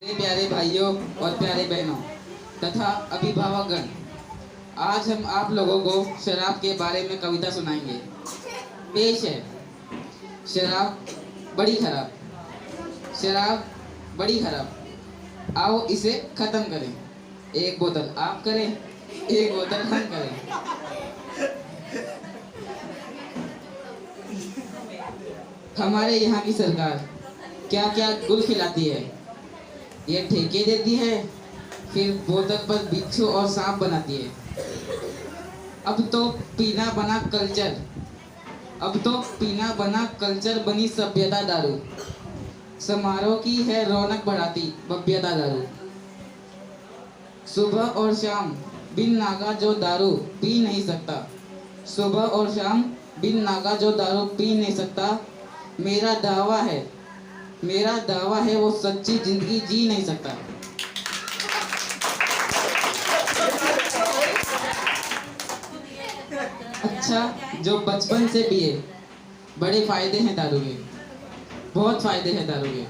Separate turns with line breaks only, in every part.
मेरे प्यारे भाइयों और प्यारे बहनों तथा अभिभावकगण, आज हम आप लोगों को शराब के बारे में कविता सुनाएंगे। पेश है शराब बड़ी खराब, शराब बड़ी खराब, आओ इसे खत्म करें। एक बोतल आप करें, एक बोतल हम करें। हमारे यहाँ की सरकार क्या क्या गुल खिलाती है। ये ठेके देती है, फिर बोतल पर बिच्छू और सांप बनाती है। अब तो पीना बना कल्चर, अब तो पीना बना कल्चर बनी सभ्यता दारू। समारोह की है रौनक बढ़ाती भव्यता दारू। सुबह और शाम बिन नागा जो दारू पी नहीं सकता, सुबह और शाम बिन नागा जो दारू पी नहीं सकता। मेरा दावा है, मेरा दावा है वो सच्ची जिंदगी जी नहीं सकता। अच्छा, जो बचपन से पिए बड़े फायदे हैं दारू के, बहुत फायदे हैं दारू के।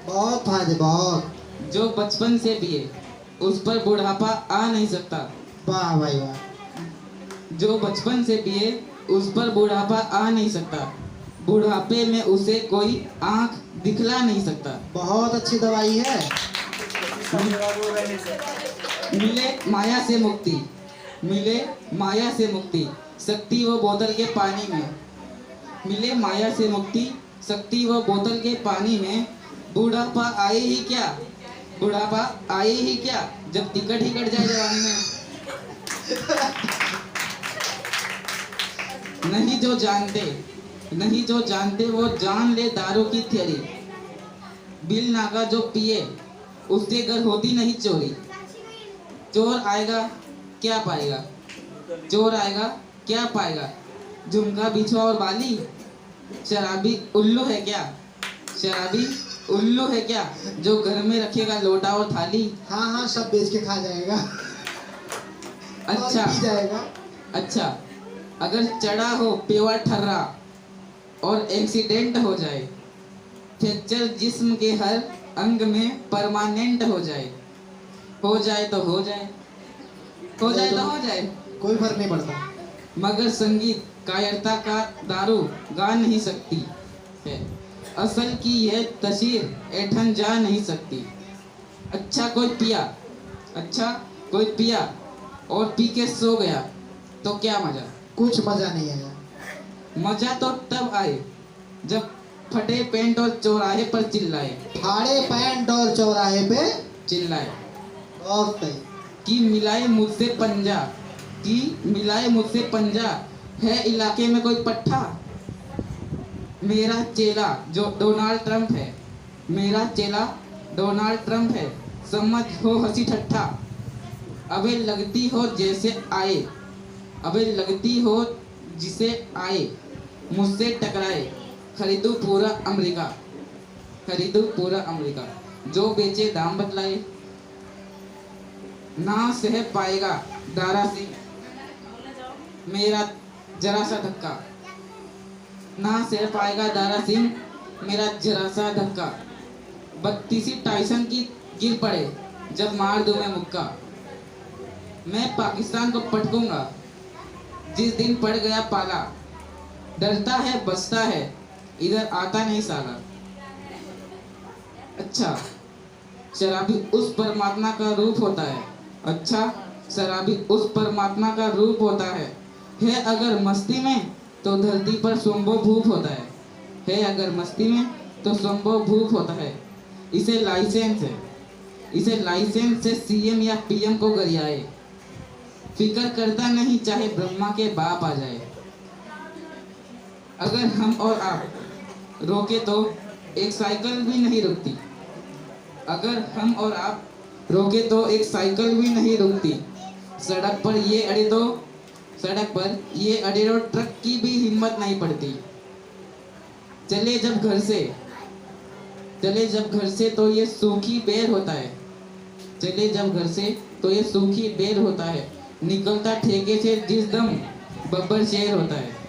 बहुत फायदे बहुत।
जो बचपन से पिए उस पर बुढ़ापा आ नहीं सकता।
वाह भाई वाह।
जो बचपन से पिए उस पर बुढ़ापा आ नहीं सकता। बुढ़ापे में उसे कोई आंख दिखला नहीं सकता।
बहुत अच्छी दवाई है।
मिले माया से मुक्ति, मिले माया से मुक्ति, शक्ति वो बोतल के पानी में। मिले माया से मुक्ति, शक्ति वो बोतल के पानी में। बुढ़ापा आए ही क्या, बुढ़ापा आए ही क्या, जब टिकट ही कट जाए जवानी में। नहीं जो जानते, नहीं जो जानते वो जान ले दारू की थ्योरी। बिल नागा जो पिए उसके घर होती नहीं चोरी। चोर आएगा क्या पाएगा, चोर आएगा क्या पाएगा, झुमका बिछुआ और बाली। शराबी उल्लू है क्या, शराबी उल्लू है क्या, जो घर में रखेगा लोटा और थाली।
हाँ हाँ, सब बेच के खा जाएगा।
अच्छा
और पी जाएगा।
अच्छा, अगर चढ़ा हो पेवर ठर्रा और एक्सीडेंट हो जाए, फ्रैक्चर जिस्म के हर अंग में परमानेंट हो जाए। हो जाए तो हो जाए, हो जाए तो हो जाए,
कोई फर्क नहीं पड़ता।
मगर संगीत कायरता का दारू गा नहीं सकती है। असल की यह तस्वीर ऐठन जा नहीं सकती। अच्छा कोई पिया, अच्छा कोई पिया और पी के सो गया तो क्या मजा।
कुछ मजा नहीं आया।
मजा तो तब आए जब फटे पेंट और चौराहे पर चिल्लाए,
फाड़े पैंट और चौराहे पे
चिल्लाए
बहुत सही।
कि मिलाए मुझसे पंजा, कि मिलाए मुझसे पंजा, है इलाके में कोई पट्टा। मेरा चेला जो डोनाल्ड ट्रंप है, मेरा चेला डोनाल्ड ट्रंप है, समझ हो हंसी ठट्ठा। अबे लगती हो जैसे आए, अबे लगती हो जिसे आए, मुझसे टकराए, खरीदू पूरा अमेरिका, खरीदू पूरा अमेरिका। जो बेचे दाम बतलाए, ना सह पाएगा दारा सिंह मेरा जरा सा धक्का, ना सह पाएगा दारा सिंह मेरा जरा सा धक्का। 32 टाइसन की गिर पड़े जब मार दूं मैं मुक्का। मैं पाकिस्तान को पटकूंगा जिस दिन पड़ गया पाला। डरता है बचता है, इधर आता नहीं साला। अच्छा, शराबी उस परमात्मा का रूप होता है। अच्छा, शराबी उस परमात्मा का रूप होता है अगर मस्ती में तो धरती पर स्वयंभू भूप होता है अगर मस्ती में तो स्वयंभू भूप होता है। इसे लाइसेंस है, इसे लाइसेंस से सीएम या पीएम को गरियाए। फिक्र करता नहीं चाहे ब्रह्मा के बाप आ जाए। अगर हम और आप रोके तो एक साइकिल भी नहीं रुकती, अगर हम और आप रोके तो एक साइकिल भी नहीं रुकती। सड़क पर ये अड़े तो, सड़क पर ये अड़े तो ट्रक की भी हिम्मत नहीं पड़ती। चले जब घर से, चले जब घर से तो ये सूखी बेर होता है, चले जब घर से तो ये सूखी बेर होता है। निकलता ठेके से जिस दम बब्बर शेर होता है।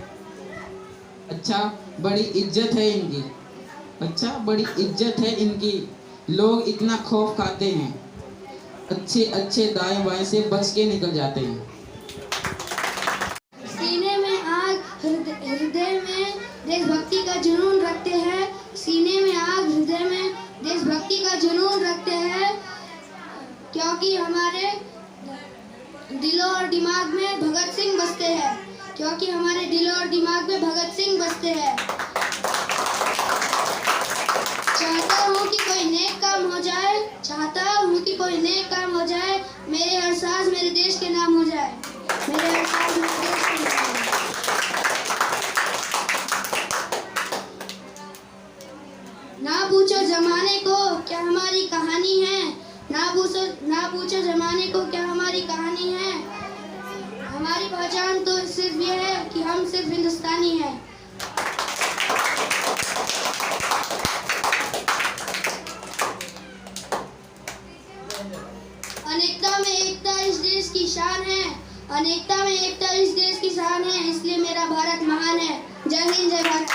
अच्छा, बड़ी इज्जत है इनकी, अच्छा बड़ी इज्जत है इनकी, लोग इतना खौफ खाते हैं, अच्छे अच्छे दाएं बाएं से बच के निकल जाते हैं।
सीने में आग, हृदय में देशभक्ति का जुनून रखते हैं। सीने में आग, हृदय में देशभक्ति का जुनून रखते हैं, क्योंकि हमारे दिलों और दिमाग में भगत सिंह बसते हैं। क्योंकि हमारे दिलों और दिमाग में भगत सिंह बसते हैं। चाहता हूँ कि कोई नेक काम हो जाए, चाहता हूँ कि कोई नेक काम हो जाए, मेरे हर सांस मेरे देश के नाम हो जाए, मेरे हर सांस मेरे देश के नाम हो जाए। ना पूछो जमाने को क्या हमारी कहानी है, ना पूछो जमाने को क्या हमारी कहानी है। हमारी पहचान तो सिर्फ ये है कि हम सिर्फ हिंदुस्तानी हैं। अनेकता में एकता इस देश की शान है, अनेकता में एकता इस देश की शान है, इसलिए मेरा भारत महान है। जय हिंद, जय भारत।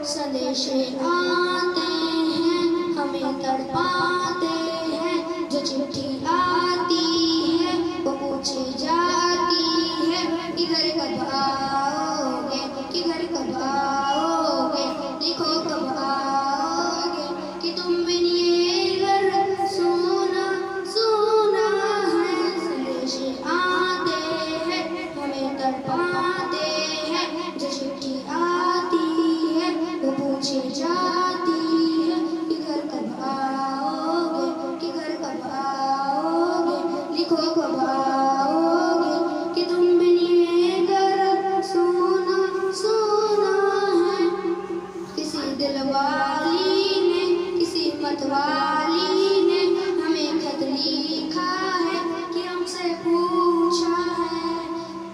संदेश आते हैं, हमें तड़पाते हैं, जो चिट्ठी आती है वो पूछे जाती है कि घर कब आओगे, कि घर कब आओगे, लिखो कब आओगे, कि तुम बिन ये घर सुना सुना है। संदेश आते हैं, हमें तड़पाते हैं, जो चिट्ठी आती है वो पूछे जाती है कि घर कब आओगे, कि घर कब आओगे, लिखो कब आओगे, कि तुम बिन ये घर सुना सुना है। किसी दिलवाली ने, किसी मतवाली ने हमें खत लिखा है कि हमसे पूछा है।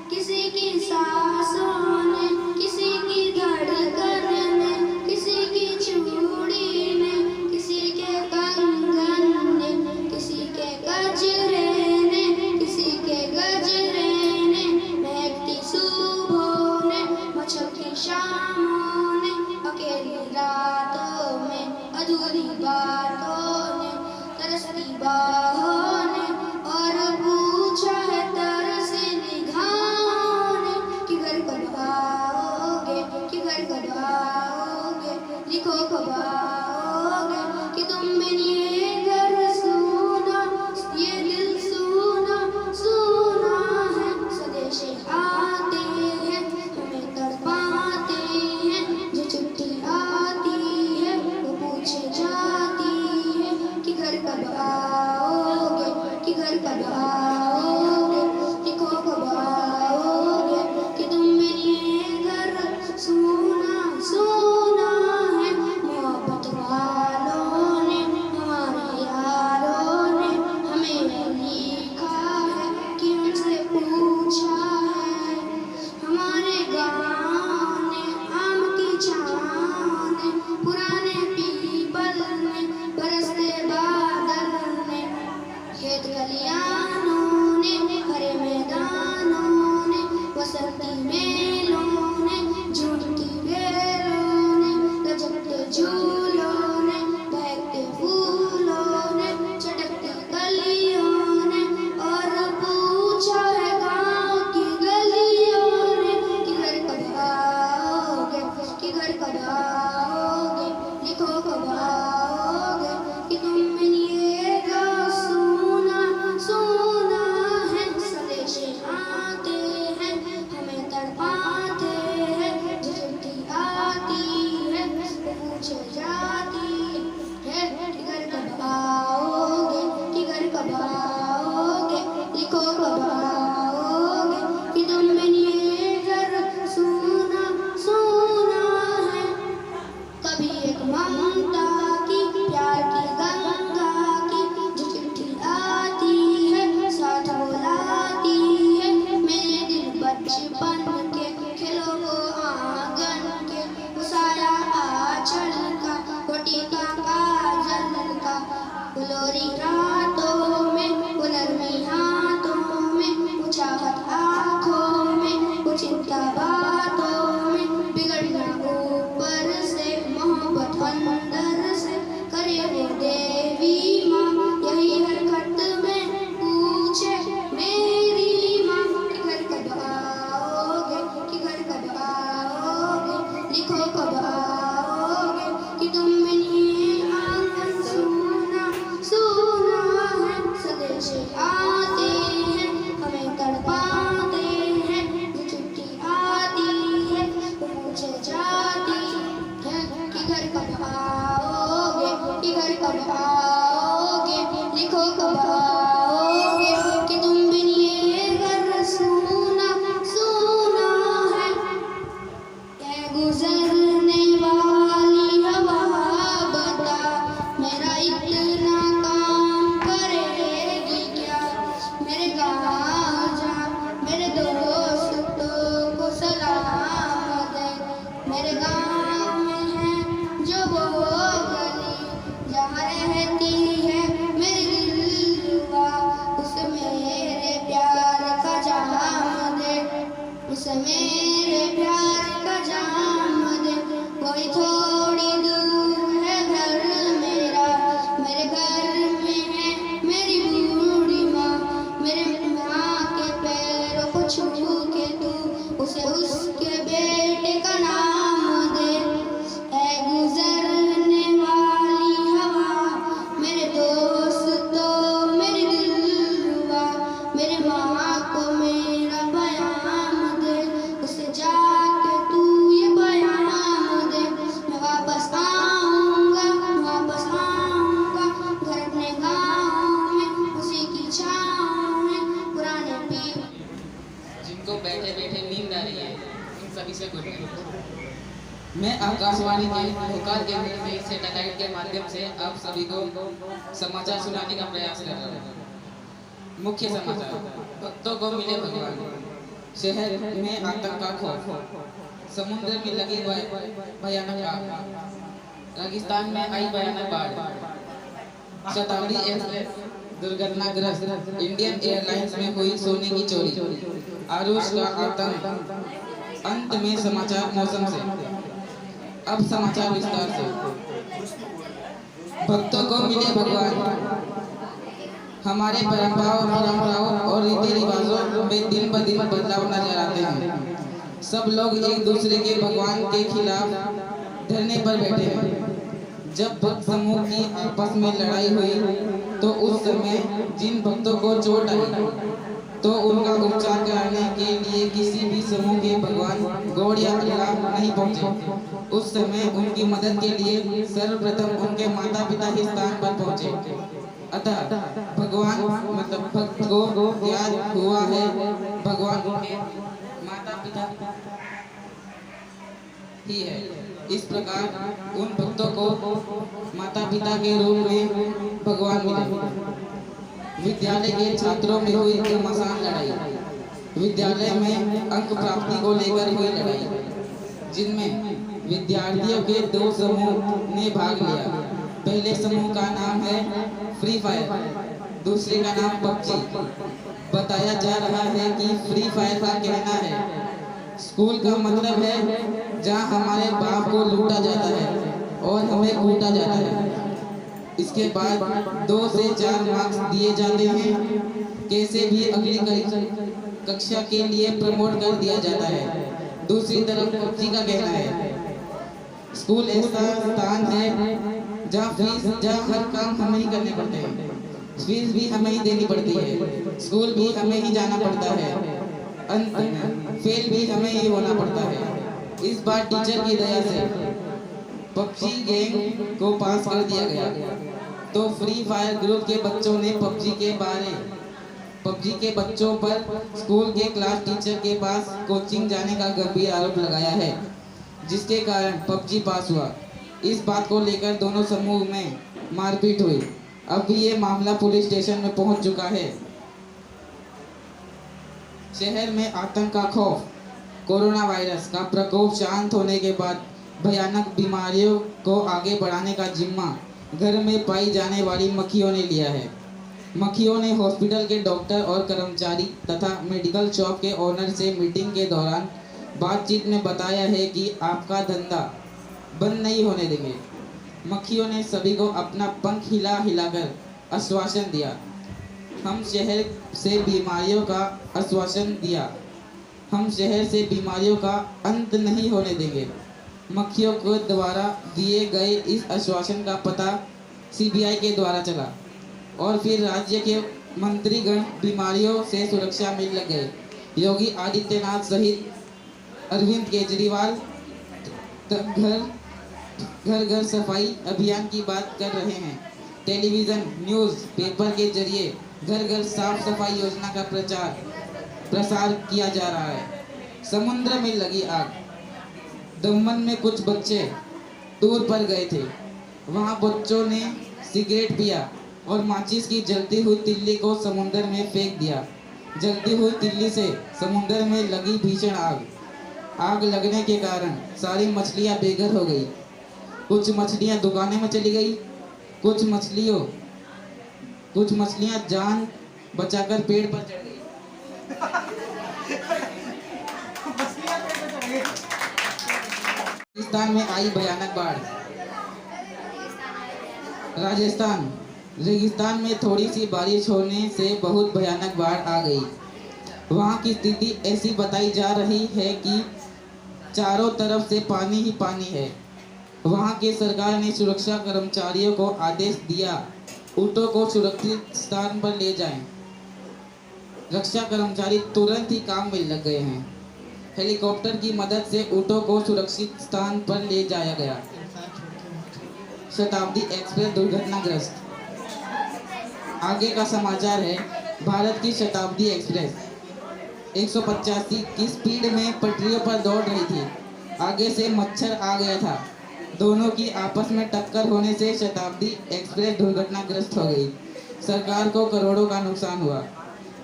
किसी की सांसों ने, किसी की धड़कन ने, किसी की चूड़ी ने, किसी के कंगन ने, किसी के गजरे ने, किसी के गजरे ने, महकती सुबहों ने, मचलती शामों ने, अकेली रातों में, अधूरी बातों ने, तरसती बाहों ने, और पूछा है तरसी निगाहों ने कि घर कब आओगे, कि घर कब आओगे। लिखो कब आओगे कि तुम बिन ये आंगन सूना सूना है। संदेश आते हैं हमें तड़पाते हैं, जो चिट्ठी आती है वो पूछे जाती है कि घर कब आओगे कि घर कब आओगे। लिखो कब आओगे कि तुम बिन ये घर सूना सूना है। ये गुजरने वाली हवा बता मेरा इतना काम करेगी क्या। मेरे गाँव जा मेरे दोस्तों को सलाम दे, मेरे गाँव में है जो वो गली जहाँ रहती है मेरी दिलरुबा, उसे मेरे प्यार का जाम दे, उसे मेरे प्यार का जाम दे। कोई थोड़ी दूर है घर मेरा, मेरे घर में है मेरी बूढ़ी माँ, मेरे माँ के पैरों को छू के तू उसे उसके बेटे का नाम दे। ऐ गुजरने वाली हवा मेरे दोस्तों मेरी दिलरुबा, मेरे माँ को मेरा पैगाम दे, उसे जाके तू ये पैगाम दे। मैं वापस आऊँगा घर अपने गाँव में, उसी की छाँव में पुराने पीर।
जिनको बैठे बैठे नींद आ रही है उन सभी से गुड नाइट। मैं आकाशवाणी के होकार केंद्र से सैटेलाइट के माध्यम से आप सभी को समाचार सुनाने का प्रयास कर रहा हूँ। मुख्य समाचार। भक्तों को मिले भगवान। शहर में आतंक का खौफ। समुद्र में लगी भयानक आग। राजस्थान में आई भयानक बाढ़। शताब्दी एक्सप्रेस दुर्घटनाग्रस्त। इंडियन एयरलाइंस में हुई सोने की चोरी। आरुष का आतंक। अंत में समाचार मौसम से। अब समाचार विस्तार से। भक्तों को मिले भगवान। हमारे परंपराओं और रीति रिवाजों में दिन ब दिन बदलाव नजर आते हैं। सब लोग एक दूसरे के भगवान के खिलाफ धरने पर बैठे हैं। जब भक्त समूह की आपस में लड़ाई हुई तो उस समय जिन भक्तों को चोट आई तो उनका उपचार कराने के लिए किसी भी समूह के भगवान गौड़ या अल्लाह नहीं पहुंचे। उस समय उनकी मदद के लिए सर्वप्रथम उनके माता पिता के स्थान पर पहुंचे। अतः भगवान मतलब भक्त को याद हुआ है भगवान उनके माता पिता ही है। इस प्रकार उन भक्तों को माता पिता के रूप में भगवान मिले। विद्यालय के छात्रों में हुई घमासान लड़ाई। विद्यालय में अंक प्राप्ति को लेकर हुई लड़ाई, जिनमें विद्यार्थियों के दो समूह ने भाग लिया। पहले समूह का नाम है फ्री फायर, दूसरे का नाम पबजी। बताया जा रहा है कि फ्री फायर का कहना है स्कूल का मतलब है जहां हमारे बाप को लूटा जाता है और हमें कूटा जाता है। इसके बाद 2 से 4 मार्क्स दिए जाते हैं। कैसे भी अगली कक्षा के लिए प्रमोट कर दिया जाता है। दूसरी तरफ पबजी का कहना है स्कूल ऐसा स्थान है जहाँ हर काम हमें ही करने पड़ते हैं। फीस भी हमें ही देनी पड़ती है। स्कूल भी हमें ही जाना पड़ता है। अंत में फेल भी हमें ही होना पड़ता है। इस बार टीचर की दया से पबजी गैंग को पास कर दिया गया तो फ्री फायर ग्रुप के बच्चों ने पबजी के बच्चों पर स्कूल के क्लास टीचर के पास कोचिंग जाने का गंभीर आरोप लगाया है, जिसके कारण पबजी पास हुआ। इस बात को लेकर दोनों समूह में मारपीट हुई। अब ये मामला पुलिस स्टेशन में पहुंच चुका है। शहर में आतंक का खौफ। कोरोना वायरस का प्रकोप शांत होने के बाद भयानक बीमारियों को आगे बढ़ाने का जिम्मा घर में पाई जाने वाली मक्खियों ने लिया है। मक्खियों ने हॉस्पिटल के डॉक्टर और कर्मचारी तथा मेडिकल शॉप के ओनर से मीटिंग के दौरान बातचीत में बताया है कि आपका धंधा बंद नहीं होने देंगे। मक्खियों ने सभी को अपना पंख हिला हिलाकर आश्वासन दिया। हम शहर से बीमारियों का आश्वासन दिया। हम शहर से बीमारियों का अंत नहीं होने देंगे। मक्खियों को द्वारा दिए गए इस आश्वासन का पता सीबीआई के द्वारा चला और फिर राज्य के मंत्रीगण बीमारियों से सुरक्षा में लग गए। योगी आदित्यनाथ सहित अरविंद केजरीवाल घर घर सफाई अभियान की बात कर रहे हैं। टेलीविज़न न्यूज़ पेपर के जरिए घर घर साफ सफाई योजना का प्रसार किया जा रहा है। समुद्र में लगी आग। दमन में कुछ बच्चे टूर पर गए थे। वहां बच्चों ने सिगरेट पिया और माचिस की जलती हुई तिल्ली को समुद्र में फेंक दिया। जलती हुई तिल्ली से समुद्र में लगी भीषण आग लगने के कारण सारी मछलियां बेघर हो गई। कुछ मछलियां दुकानें में चली गई। कुछ मछलियां जान बचाकर पेड़ पर चढ़ गई। राजस्थान में आई भयानक बाढ़। राजस्थान रेगिस्तान में थोड़ी सी बारिश होने से बहुत भयानक बाढ़ आ गई। वहां की स्थिति ऐसी बताई जा रही है कि चारों तरफ से पानी ही पानी है। वहां की सरकार ने सुरक्षा कर्मचारियों को आदेश दिया, ऊँटों को सुरक्षित स्थान पर ले जाएं। रक्षा कर्मचारी तुरंत ही काम में लग गए हैं। हेलीकॉप्टर की मदद से ऊँटों को सुरक्षित स्थान पर ले जाया गया। शताब्दी एक्सप्रेस दुर्घटनाग्रस्त। आगे का समाचार है। भारत की शताब्दी एक्सप्रेस 185 की स्पीड में पटरियों पर दौड़ रही थी। आगे से मच्छर आ गया था। दोनों की आपस में टक्कर होने से शताब्दी एक्सप्रेस दुर्घटनाग्रस्त हो गई। सरकार को करोड़ों का नुकसान हुआ।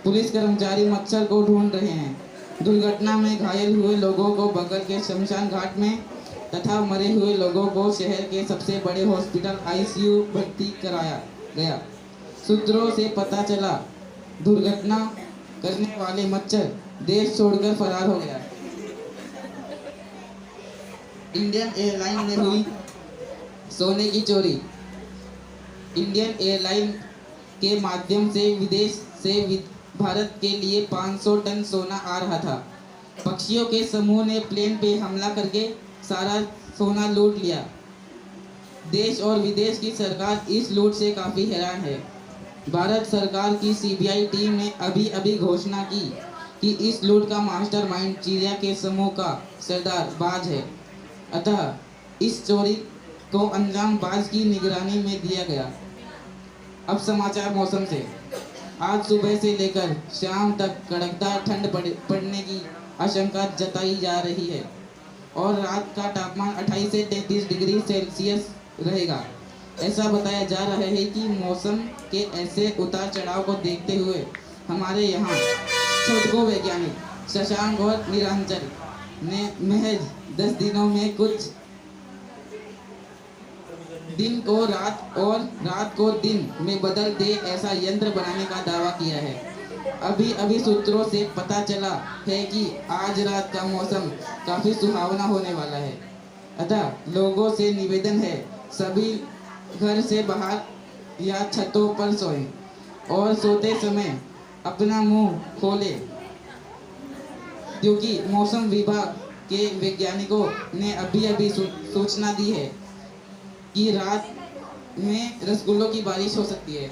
पुलिस कर्मचारी मच्छर को ढूंढ रहे हैं। दुर्घटना में घायल हुए लोगों को बगल के शमशान घाट में तथा मरे हुए लोगों को शहर के सबसे बड़े हॉस्पिटल आईसीयू भर्ती कराया गया। सूत्रों से पता चला दुर्घटना करने वाले मच्छर देश छोड़कर फरार हो गया। इंडियन एयरलाइन में हुई सोने की चोरी। इंडियन एयरलाइन के माध्यम से विदेश से भारत के लिए 500 टन सोना आ रहा था। पक्षियों के समूह ने प्लेन पे हमला करके सारा सोना लूट लिया। देश और विदेश की सरकार इस लूट से काफ़ी हैरान है। भारत सरकार की सीबीआई टीम ने अभी घोषणा की कि इस लूट का मास्टरमाइंड चिड़िया के समूह का सरदार बाज है। अतः इस चोरी को अंजाम बाज की निगरानी में दिया गया। अब समाचार मौसम से। आज सुबह से लेकर शाम तक कड़कदार ठंड पड़ने की आशंका जताई जा रही है और रात का तापमान 28 से 33 डिग्री सेल्सियस रहेगा। ऐसा बताया जा रहा है कि मौसम के ऐसे उतार चढ़ाव को देखते हुए हमारे यहाँ छोटको वैज्ञानिक शशांक और निरंजन ने महज 10 दिनों में कुछ दिन को रात और रात को दिन में बदल दे ऐसा यंत्र बनाने का दावा किया है। अभी सूत्रों से पता चला है कि आज रात का मौसम काफ़ी सुहावना होने वाला है। अतः लोगों से निवेदन है, सभी घर से बाहर या छतों पर सोएं और सोते समय अपना मुंह खोलें, क्योंकि मौसम विभाग के वैज्ञानिकों ने अभी सूचना दी है कि रात में रसगुल्लों की बारिश हो सकती है।